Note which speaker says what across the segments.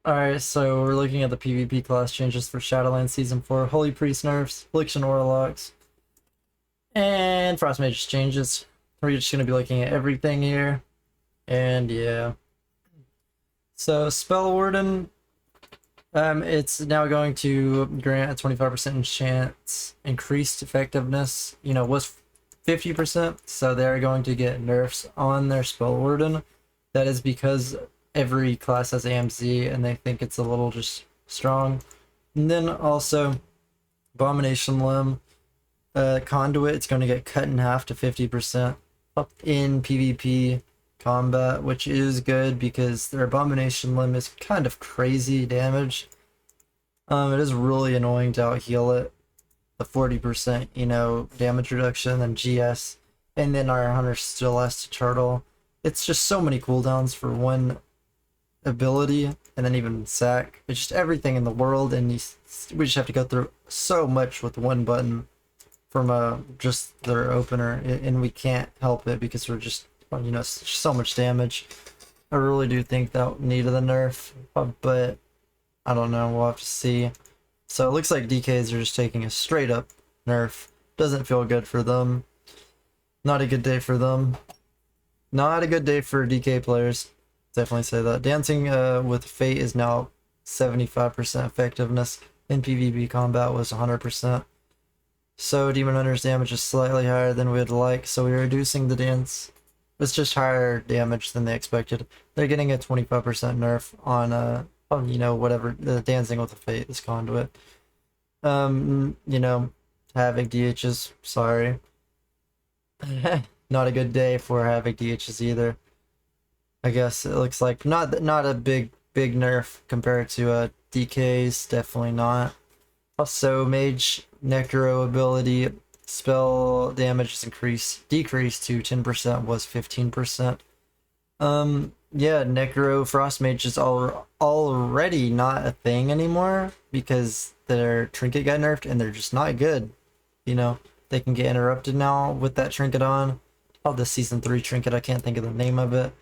Speaker 1: Alright, so we're looking at the PvP class changes for Shadowlands Season 4, Holy Priest nerfs, Affliction Warlocks, and Frost Mage changes. We're just going to be looking at everything here, and yeah. So Spell Warden, it's now going to grant a 25% chance increased effectiveness, was 50%, so they're going to get nerfs on their Spell Warden. That is because every class has AMZ and they think it's a little just strong. And then also Abomination Limb, Conduit, it's going to get cut in half to 50% up in PvP combat, which is good because their Abomination Limb is kind of crazy damage. It is really annoying to out heal it. The 40%, damage reduction, and GS, and then our Hunter still has to turtle. It's just so many cooldowns for one ability, and then even sack. It's just everything in the world, and we just have to go through so much with one button from just their opener, and we can't help it because we're just, so much damage. I really do think that needed a nerf, but I don't know, we'll have to see. So it looks like DKs are just taking a straight up nerf. Doesn't feel good for them. Not a good day for them. Not a good day for DK players. Definitely say that. Dancing with Fate is now 75% effectiveness. In PvP combat was 100%. So Demon Hunter's damage is slightly higher than we'd like, so we're reducing the dance. It's just higher damage than they expected. They're getting a 25% nerf on whatever, the Dancing with the Fate, this Conduit. Havoc DHs, sorry. Not a good day for Havoc DHs either. I guess it looks like not a big nerf compared to DKs, definitely not. Also, Mage Necro ability spell damage is decreased to 10%, was 15%. Yeah, Necro Frost Mage is already not a thing anymore because their trinket got nerfed and they're just not good. They can get interrupted now with that trinket on. Oh, the Season 3 trinket, I can't think of the name of it.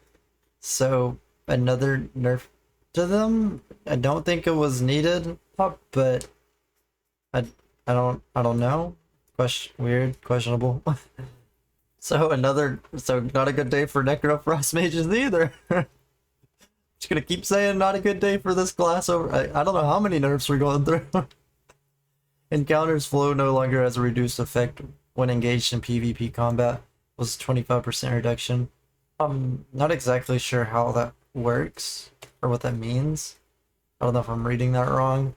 Speaker 1: So, another nerf to them. I don't think it was needed, but I don't know. Questionable. So not a good day for Necro Frost Mages either. Just gonna keep saying not a good day for this class over. I don't know how many nerfs we're going through. Encounters flow no longer has a reduced effect when engaged in PvP combat. Was 25% reduction. I'm not exactly sure how that works or what that means. I don't know if I'm reading that wrong.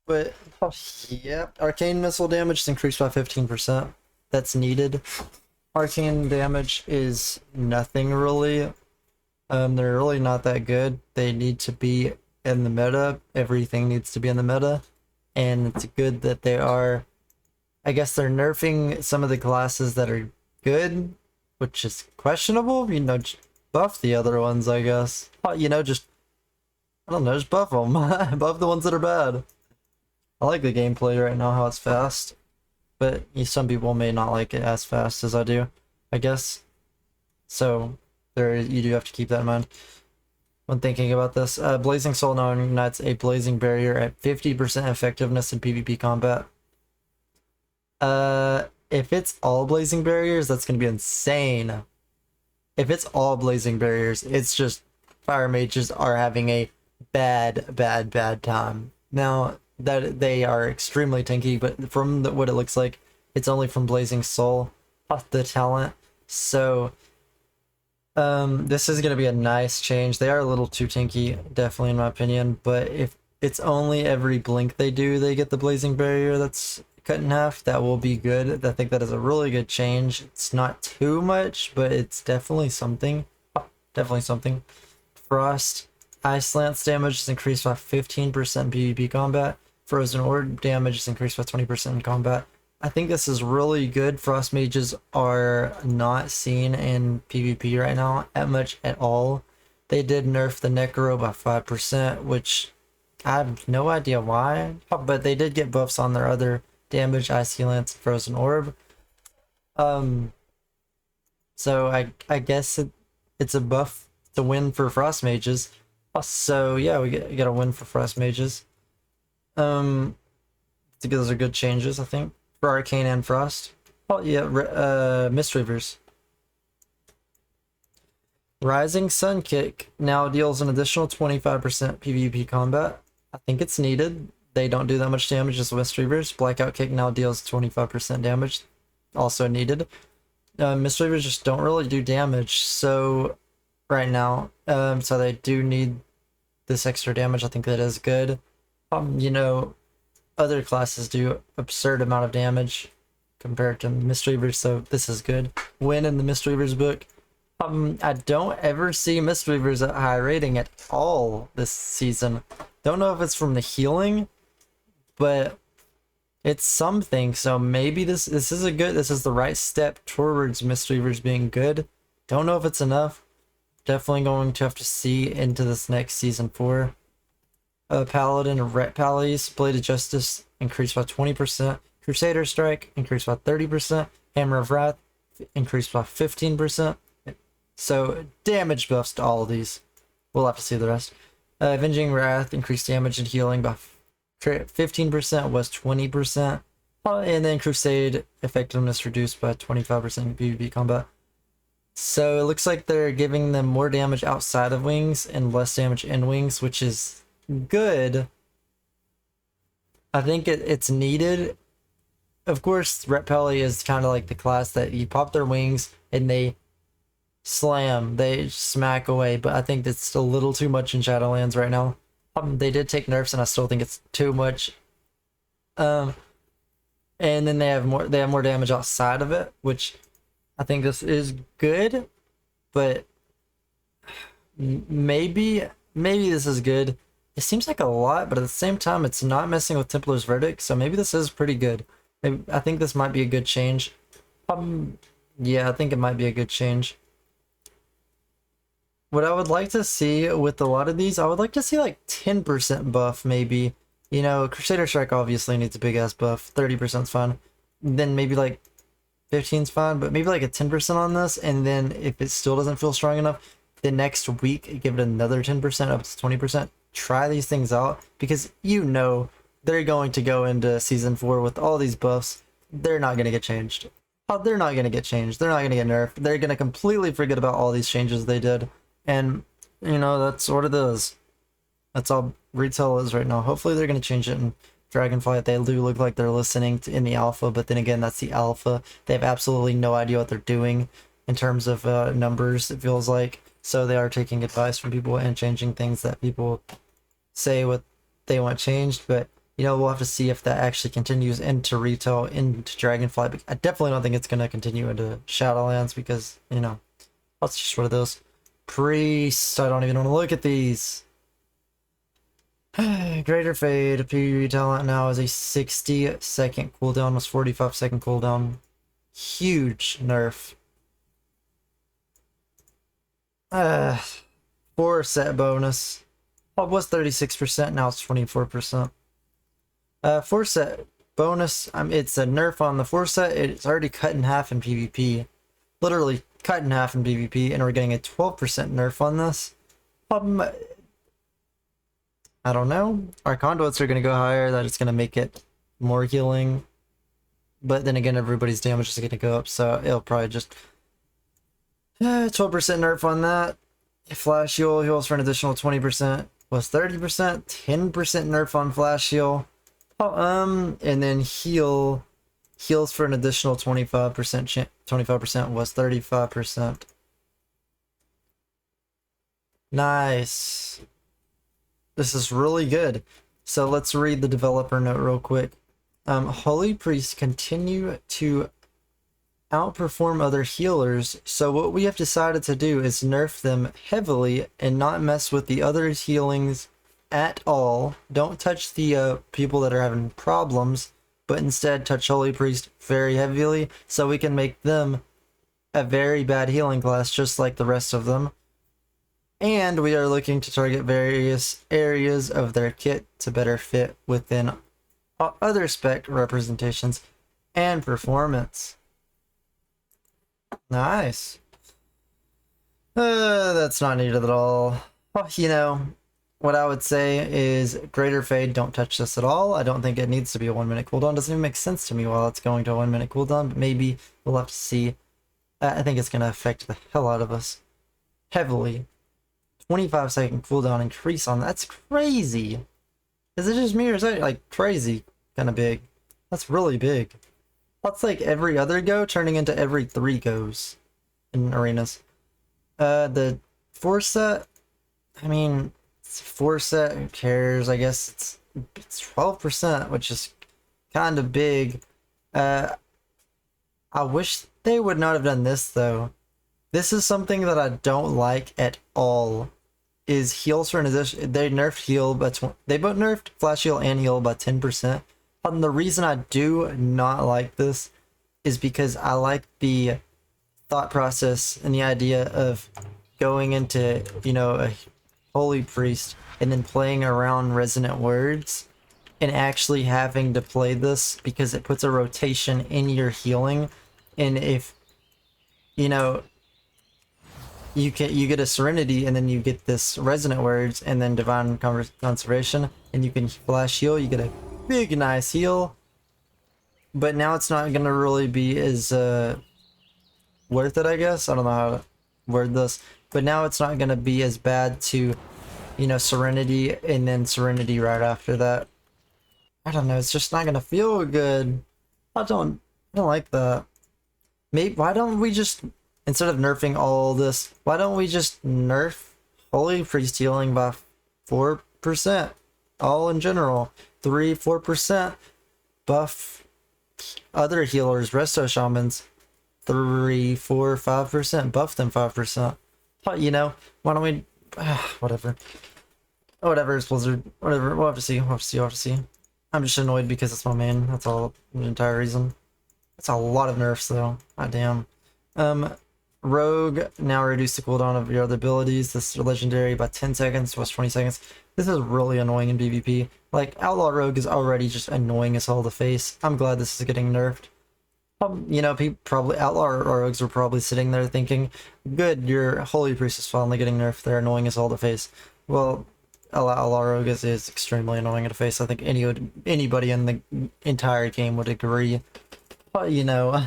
Speaker 1: But yeah, arcane missile damage is increased by 15%. That's needed. Arcane damage is nothing really. They're really not that good. They need to be in the meta. Everything needs to be in the meta. And it's good that they are. I guess they're nerfing some of the classes that are good, which is questionable. Just buff the other ones, I guess. Just, I don't know, just buff them. Buff the ones that are bad. I like the gameplay right now, how it's fast. But some people may not like it as fast as I do, I guess. So you do have to keep that in mind when thinking about this. Blazing Soul now ignites a blazing barrier at 50% effectiveness in PvP combat. If it's all blazing barriers, that's gonna be insane. If it's all blazing barriers, it's just fire mages are having a bad time. Now that they are extremely tanky, but from what it looks like, it's only from Blazing Soul, the talent. So this is going to be a nice change. They are a little too tanky, definitely in my opinion, but if it's only every blink they do, they get the Blazing Barrier that's cut in half, that will be good. I think that is a really good change. It's not too much, but it's definitely something. Definitely something. Frost Ice Lance damage is increased by 15% in PvP combat. Frozen Orb damage is increased by 20% in combat. I think this is really good. Frost Mages are not seen in PvP right now much at all. They did nerf the Necro by 5%, which I have no idea why, but they did get buffs on their other damage, Icy Lance, Frozen Orb. So I guess it's a buff to win for Frost Mages. So yeah, we got a win for Frost Mages. I think those are good changes, I think, for Arcane and Frost. Oh yeah, Mistweavers. Rising Sun Kick now deals an additional 25% PvP combat. I think it's needed. They don't do that much damage as Mistweavers. Blackout Kick now deals 25% damage. Also needed. Mistweavers just don't really do damage, so right now, so they do need this extra damage. I think that is good. You know, other classes do absurd amount of damage compared to Mistweavers, so this is good. Win in the Mistweavers book. I don't ever see Mistweavers at high rating at all this season. Don't know if it's from the healing, but it's something. So maybe this is the right step towards Mistweavers being good. Don't know if it's enough. Definitely going to have to see into this next season 4. Paladin Ret Pallies, Blade of Justice increased by 20%. Crusader Strike increased by 30%. Hammer of Wrath increased by 15%. So damage buffs to all of these. We'll have to see the rest. Avenging Wrath increased damage and healing by 15%, was 20%. And then Crusade effectiveness reduced by 25% in PvP combat. So it looks like they're giving them more damage outside of wings and less damage in wings, which is good. I think it's needed. Of course, Ret Pally is kind of like the class that you pop their wings and they slam, they smack away, but I think that's a little too much in Shadowlands right now. They did take nerfs and I still think it's too much. And then they have more damage outside of it, which I think this is good, but maybe this is good. It seems like a lot, but at the same time it's not messing with Templar's Verdict, so maybe this is pretty good. I think this might be a good change. Yeah, I think it might be a good change. What I would like to see with a lot of these, I would like to see like 10% buff maybe. You know, Crusader Strike obviously needs a big ass buff. 30% is fine. Then maybe like 15 is fine, but maybe like a 10% on this, and then if it still doesn't feel strong enough, the next week give it another 10% up to 20%. Try these things out, because you know they're going to go into season 4 with all these buffs. They're not going to get changed. They're not going to get changed. They're not going to get nerfed. They're going to completely forget about all these changes they did. And, you know, that's what it is. That's all retail is right now. Hopefully they're going to change it in Dragonflight. They do look like they're listening in the alpha, but then again, that's the alpha. They have absolutely no idea what they're doing in terms of numbers, it feels like. So they are taking advice from people and changing things that people say what they want changed. But, you know, we'll have to see if that actually continues into retail, into Dragonflight. But I definitely don't think it's going to continue into Shadowlands because, you know, that's just what it is. Priest, I don't even want to look at these. Greater Fade, PvP talent now is a 60-second cooldown, was 45-second cooldown. Huge nerf. 4 set bonus. Well, it was 36%, now it's 24%. 4 set bonus, it's a nerf on the 4 set, it's already cut in half in PvP. Literally cut in half in PvP, and we're getting a 12% nerf on this. I don't know. Our conduits are going to go higher, that it's going to make it more healing. But then again, everybody's damage is going to go up, so it'll probably just... 12% nerf on that. Flash heal heals for an additional 20%. Was 30%. 10% nerf on flash heal. And then heals for an additional 25%. 25% was 35%. Nice. This is really good. So let's read the developer note real quick. Holy Priests continue to outperform other healers, so what we have decided to do is nerf them heavily and not mess with the other healings at all. Don't touch the people that are having problems, but instead touch Holy Priest very heavily, so we can make them a very bad healing class just like the rest of them. And we are looking to target various areas of their kit to better fit within other spec representations and performance. Nice. That's not needed at all. You know, what I would say is Greater Fade, don't touch this at all. I don't think it needs to be a 1 minute cooldown. Doesn't even make sense to me while it's going to a 1 minute cooldown, but maybe we'll have to see. I think it's going to affect the hell out of us heavily. 25-second cooldown increase on that's crazy. Is it just me or is that like crazy kind of big? That's really big. That's like every other go turning into every 3 goes in arenas. The 4 set, I mean, it's 4 set, who cares? I guess it's 12%, which is kind of big. I wish they would not have done this though. This is something that I don't like at all. Is heals for an addition. They nerfed heal, but they both nerfed flash heal and heal by 10%. And the reason I do not like this is because I like the thought process and the idea of going into, you know, a holy priest and then playing around resonant words and actually having to play this because it puts a rotation in your healing. And if, you know, you get a serenity and then you get this resonant words and then divine conservation and you can flash heal, you get a big nice heal, but now it's not gonna really be as worth it, I guess. I don't know how to word this, but now it's not gonna be as bad to, you know, serenity and then serenity right after that. I don't know, it's just not gonna feel good. I don't like that. Maybe why don't we just, instead of nerfing all this, why don't we just nerf Holy Priest healing by 4%? All in general. 3-4% buff other healers, resto shamans. 3-4-5% buff them 5%. You know, why don't we whatever. Whatever, it's Blizzard. Whatever, we'll have to see. We'll have to see. I'm just annoyed because it's my main. That's all the entire reason. That's a lot of nerfs though. God damn. Rogue, now reduce the cooldown of your other abilities. This is legendary by 10 seconds plus 20 seconds. This is really annoying in PvP. Like, Outlaw Rogue is already just annoying as hell to face. I'm glad this is getting nerfed. You know, people probably, Outlaw Rogues were probably sitting there thinking, good, your Holy Priest is finally getting nerfed. They're annoying as hell to face. Well, Outlaw Rogue is extremely annoying to face. I think anybody in the entire game would agree. You know,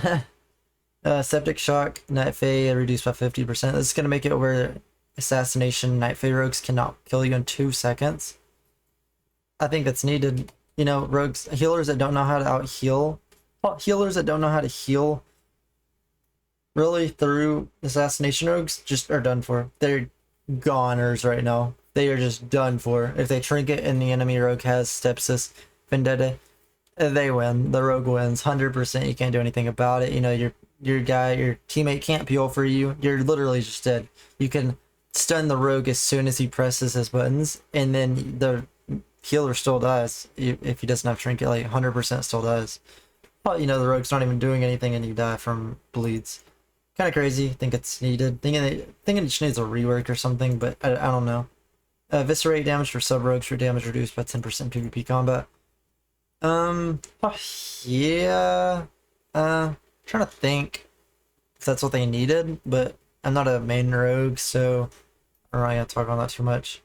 Speaker 1: Septic Shock, Night Fae reduced by 50%. This is going to make it where Assassination Night Fae rogues cannot kill you in 2 seconds. I think that's needed. You know, rogues, healers that don't know how to out-heal, healers that don't know how to heal really through Assassination rogues just are done for. They're goners right now. They are just done for. If they trinket and the enemy rogue has Stepsis, Vendetta, they win. The rogue wins 100%. You can't do anything about it. You know, your teammate can't peel for you. You're literally just dead. You can stun the rogue as soon as he presses his buttons, and then the healer still dies. If he doesn't have trinket, like 100% still dies. Well, you know, the rogue's not even doing anything and you die from bleeds. Kind of crazy. Think it's needed. Thinking it just needs a rework or something, but I don't know. Eviscerate damage for sub-rogues for damage reduced by 10% PvP combat. Yeah. Trying to think if that's what they needed, but I'm not a main rogue, so I'm not gonna talk on that too much.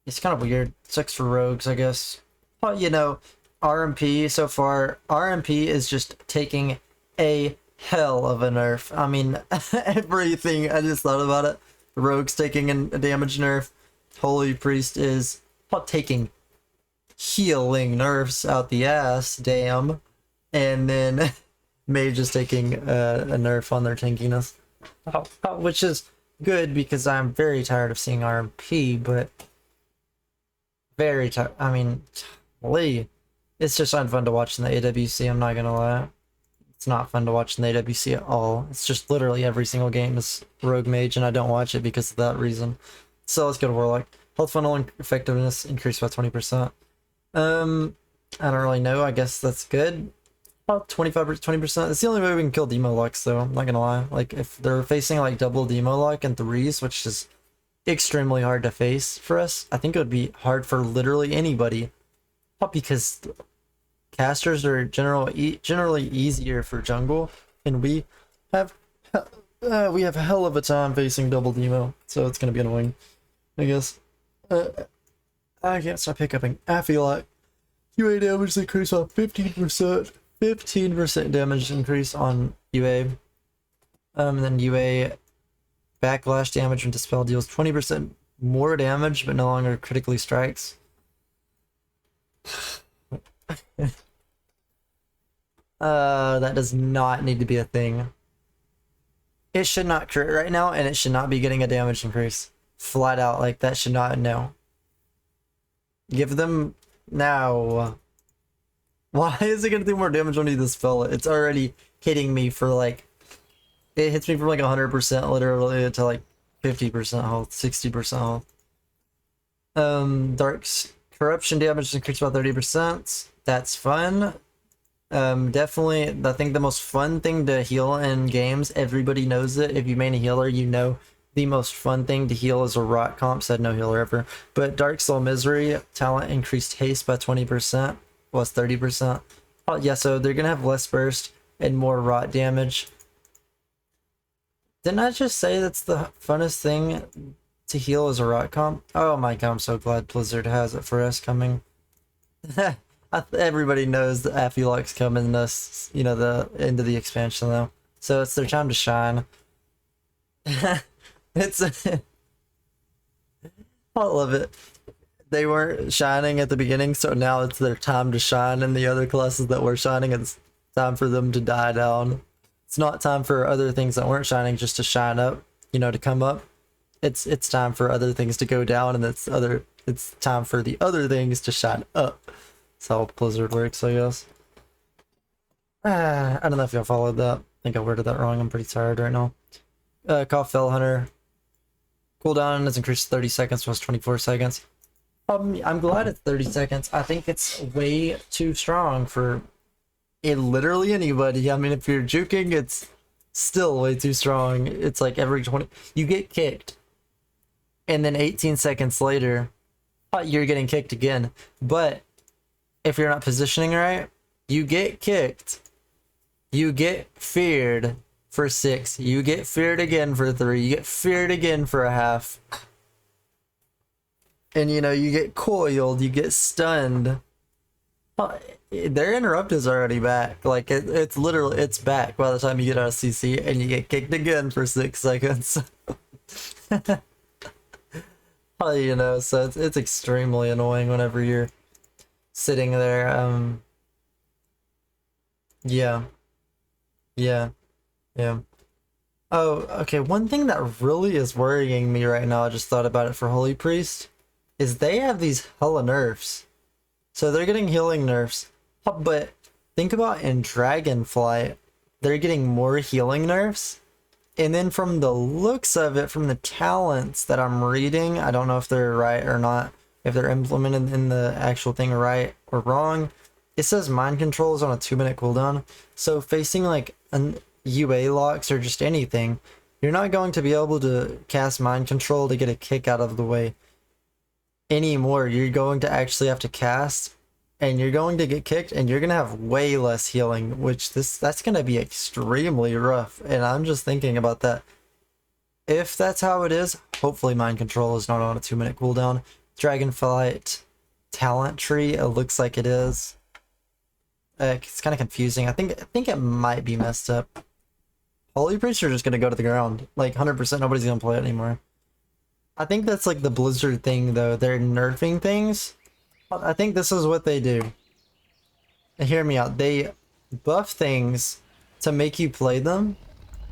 Speaker 1: It's kind of weird. Sucks for rogues, I guess. Well, you know, RMP so far, RMP is just taking a hell of a nerf. I mean, everything, I just thought about it. Rogue's taking a damage nerf. Holy Priest is taking healing nerfs out the ass, damn. And then Mage is taking a nerf on their tankiness. Which is good because I'm very tired of seeing RMP, but very tired. I mean, Lee, it's just not fun to watch in the AWC, I'm not gonna lie. It's not fun to watch in the AWC at all. It's just literally every single game is Rogue Mage, and I don't watch it because of that reason. So let's go to Warlock. Health funnel and effectiveness increased by 20%. I don't really know. I guess that's good. About 25%, 20%. It's the only way we can kill Demo Locks, though. I'm not gonna lie. Like, if they're facing like double Demo Lock and 3s, which is extremely hard to face for us, I think it would be hard for literally anybody. Because casters are generally easier for jungle, and we have a hell of a time facing double Demo, so it's gonna be annoying, I guess. I can't stop hiccuping. AFFLICTION. UA damage increase on 15%. 15% damage increase on UA. And then UA backlash damage when Dispel deals 20% more damage, but no longer critically strikes. That does not need to be a thing. It should not crit right now, and it should not be getting a damage increase. Flat out, like, that should not, no. Give them now. Why is it gonna do more damage when you dispel it? It's already hitting me for like, it hits me from like 100% literally to like 50% health, 60% health. Dark's corruption damage increased by 30%. That's fun. Definitely, I think the most fun thing to heal in games, everybody knows it. If you main a healer, you know the most fun thing to heal is a rot comp, said no healer ever. But Dark Soul Misery talent increased haste by 20%, was 30%. Oh yeah, so they're gonna have less burst and more rot damage. Didn't I just say that's the funnest thing to heal as a rot comp? Oh my god, I'm so glad Blizzard has it for us coming. Everybody knows that AFFLICTION's coming this, you know, the end of the expansion though. So it's their time to shine. It's I love it. They weren't shining at the beginning, so now it's their time to shine, and the other classes that were shining, it's time for them to die down. It's not time for other things that weren't shining just to shine up, you know, to come up. It's time for other things to go down, and it's time for the other things to shine up. That's how Blizzard works, I guess. I don't know if y'all followed that. I think I worded that wrong. I'm pretty tired right now. Call Fell Hunter. Cooldown is increased 30 seconds plus 24 seconds. I'm glad it's 30 seconds. I think it's way too strong for literally anybody. I mean, if you're juking, it's still way too strong. It's like every 20... You get kicked. And then 18 seconds later, you're getting kicked again. But if you're not positioning right, you get kicked. You get feared for 6. You get feared again for 3. You get feared again for a half. And, you know, you get coiled. You get stunned. Their interrupt is already back. Like, it's literally, it's back by the time you get out of CC, and you get kicked again for 6 seconds. You know, so it's extremely annoying whenever you're sitting there. Yeah. Oh, okay, one thing that really is worrying me right now, I just thought about it for Holy Priest, is they have these hella nerfs. So they're getting healing nerfs, but think about in Dragonflight, they're getting more healing nerfs. And then from the looks of it, from the talents that I'm reading, I don't know if they're right or not, if they're implemented in the actual thing right or wrong. It says mind control is on a 2-minute cooldown. So facing like an UA locks or just anything, you're not going to be able to cast mind control to get a kick out of the way anymore. You're going to actually have to cast, and you're going to get kicked, and you're going to have way less healing, which that's going to be extremely rough. And I'm just thinking about that. If that's how it is, hopefully mind control is not on a 2-minute cooldown. Dragonflight talent tree, it looks like it is. It's kind of confusing. I think it might be messed up. Holy Priests are just going to go to the ground. Like 100% nobody's going to play it anymore. I think that's like the Blizzard thing though. They're nerfing things. I think this is what they do. Hear me out. They buff things to make you play them.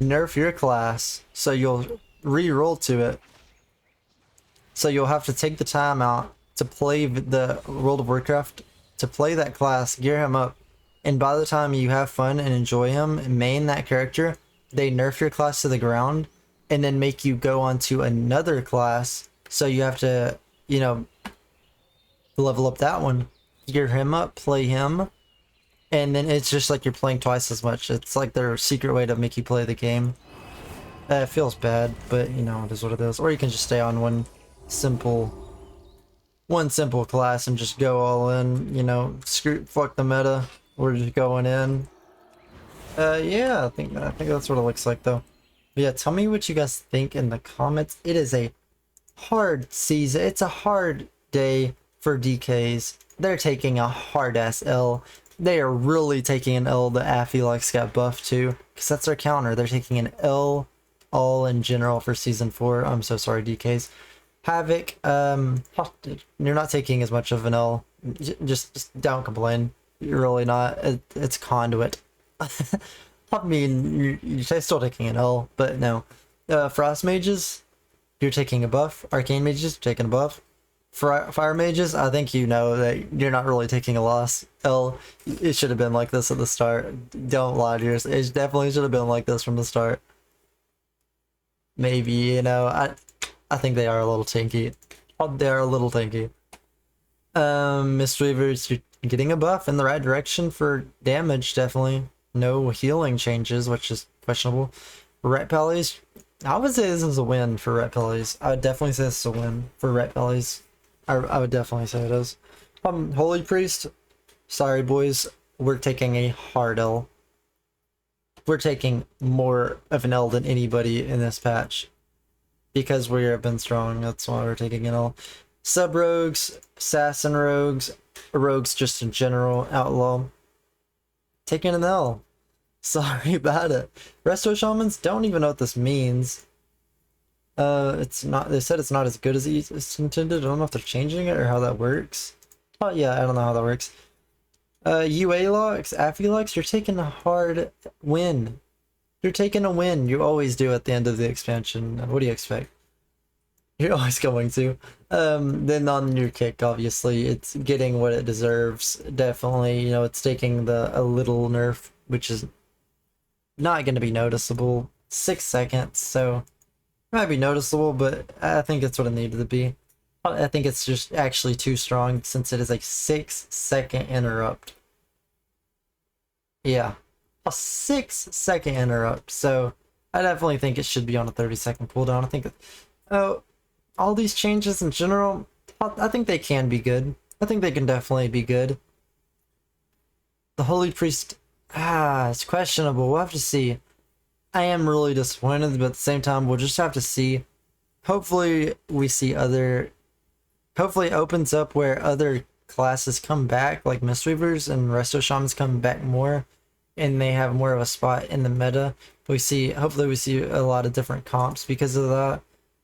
Speaker 1: Nerf your class so you'll re-roll to it. So you'll have to take the time out to play the World of Warcraft, to play that class, gear him up. And by the time you have fun and enjoy him and main that character, they nerf your class to the ground and then make you go on to another class. So you have to, you know, level up that one, gear him up, play him. And then it's just like you're playing twice as much. It's like their secret way to make you play the game. It feels bad, but you know, it is what it is. Or you can just stay on one simple class and just go all in, you know, fuck the meta. We're just going in. Yeah, I think that's what it looks like though. But yeah, tell me what you guys think in the comments. It is a hard season. It's a hard day for DKs. They're taking a hard ass L. They are really taking an L. The AFFLICTION got buffed too, because that's their counter. They're taking an L all in general for season 4. I'm so sorry, DKs. Havoc, you're not taking as much of an L. Just don't complain. You're really not. It's conduit. I mean, you're still taking an L, but no. Frost mages, you're taking a buff. Arcane mages, taking a buff. Fire mages, I think you know that you're not really taking a loss. L, it should have been like this at the start. Don't lie to yourself. It definitely should have been like this from the start. Maybe, you know, I think they are a little tinky. They are a little tinky. Mistweavers, you're getting a buff in the right direction for damage, definitely. No healing changes, which is questionable. Ret Pellies, I would say this is a win for Ret Pellies. I would definitely say this is a win for Ret Pellies. I would definitely say it is. Holy Priest, sorry boys, we're taking a hard L. We're taking more of an L than anybody in this patch. Because we have been strong, that's why we're taking an L. Sub-rogues, assassin rogues, rogues just in general, outlaw. Taking an L. Sorry about it. Resto Shamans, don't even know what this means. It's not, they said it's not as good as it's intended. I don't know if they're changing it or how that works. Oh yeah, I don't know how that works. UA-locks, AFFLICTION, you're taking a hard win. You're taking a win. You always do at the end of the expansion. What do you expect? You're always going to. Then on your kick, obviously, it's getting what it deserves. Definitely, you know, it's taking a little nerf, which is not going to be noticeable. 6 seconds, so it might be noticeable, but I think it's what it needed to be. I think it's just actually too strong since it is a 6-second interrupt. Yeah. A 6-second interrupt, so I definitely think it should be on a 30-second cooldown. I think all these changes in general, I think they can be good. I think they can definitely be good. The Holy Priest, it's questionable. We'll have to see. I am really disappointed, but at the same time, we'll just have to see. Hopefully, we see hopefully it opens up where other classes come back, like Mistweavers and Resto Shamans come back more, and they have more of a spot in the meta. Hopefully we see a lot of different comps because of that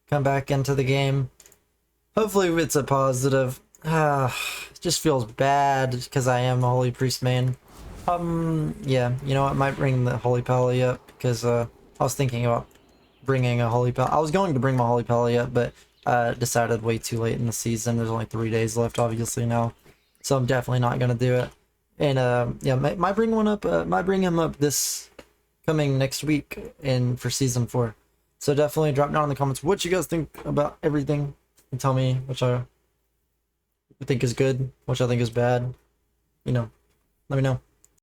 Speaker 1: come back into the game. Hopefully it's a positive. It just feels bad because I am a Holy Priest main. Yeah, you know what, I might bring the Holy Pally up because I was thinking about bringing a Holy Pally. I was going to bring my Holy Pally up, but decided way too late in the season. There's only 3 days left obviously now, so I'm definitely not gonna do it. And yeah, might bring one up. Might bring him up this coming next week for season 4. So definitely drop down in the comments what you guys think about everything, and tell me which I think is good, which I think is bad. You know, let me know.